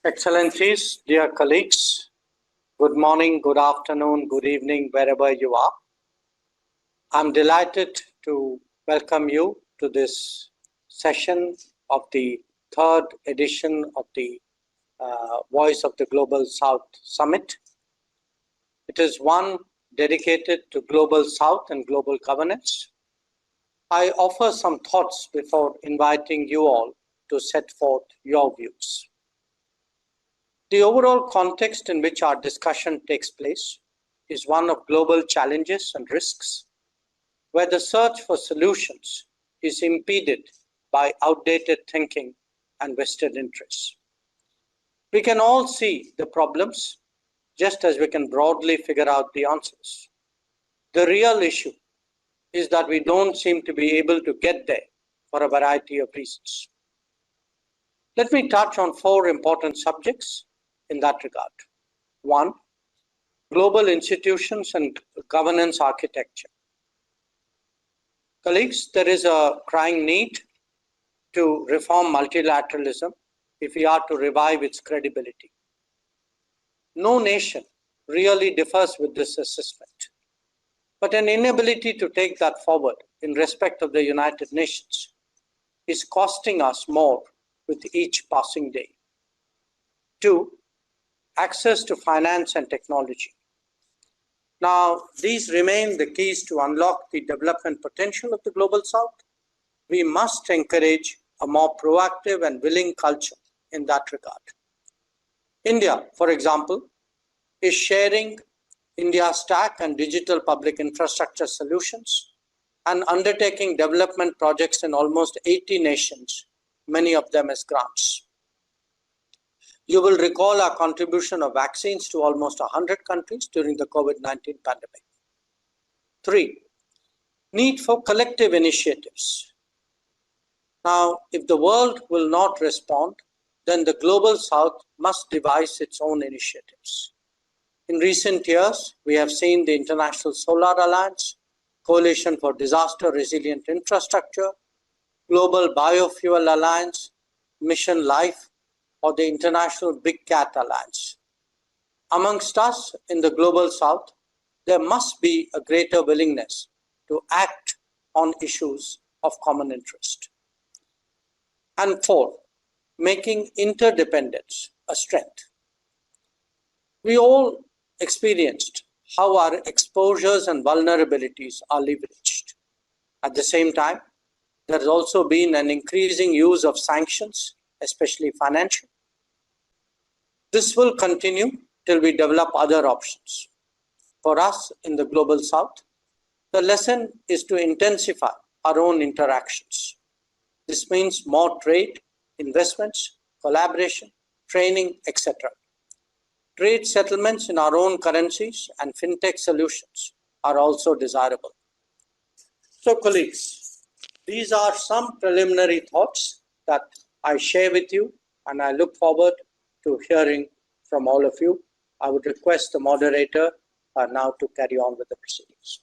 Excellencies, dear colleagues, good morning, good afternoon, good evening, wherever you are. I'm delighted to welcome you to this session of the third edition of the Voice of the Global South Summit. It is one dedicated to Global South and global governance. I offer some thoughts before inviting you all to set forth your views. The overall context in which our discussion takes place is one of global challenges and risks, where the search for solutions is impeded by outdated thinking and vested interests. We can all see the problems, just as we can broadly figure out the answers. The real issue is that we don't seem to be able to get there for a variety of reasons. Let me touch on four important subjects in that regard. One, global institutions and governance architecture. Colleagues, there is a crying need to reform multilateralism if we are to revive its credibility. No nation really differs with this assessment, but an inability to take that forward in respect of the United Nations is costing us more with each passing day. Two, access to finance and technology. Now, these remain the keys to unlock the development potential of the Global South. We must encourage a more proactive and willing culture in that regard. India, for example, is sharing India Stack and digital public infrastructure solutions and undertaking development projects in almost 80 nations, many of them as grants. You will recall our contribution of vaccines to almost 100 countries during the COVID-19 pandemic. Three, need for collective initiatives. Now, if the world will not respond, then the Global South must devise its own initiatives. In recent years, we have seen the International Solar Alliance, Coalition for Disaster Resilient Infrastructure, Global Biofuel Alliance, Mission Life, or the International Big Cat Alliance. Amongst us in the Global South, there must be a greater willingness to act on issues of common interest. And four, making interdependence a strength. We all experienced how our exposures and vulnerabilities are leveraged. At the same time, there has also been an increasing use of sanctions, especially financial. This will continue till we develop other options. For us in the Global South, the lesson is to intensify our own interactions. This means more trade, investments, collaboration, training, etc. Trade settlements in our own currencies and fintech solutions are also desirable. So, colleagues, these are some preliminary thoughts that I share with you, and I look forward to hearing from all of you. I would request the moderator now to carry on with the proceedings.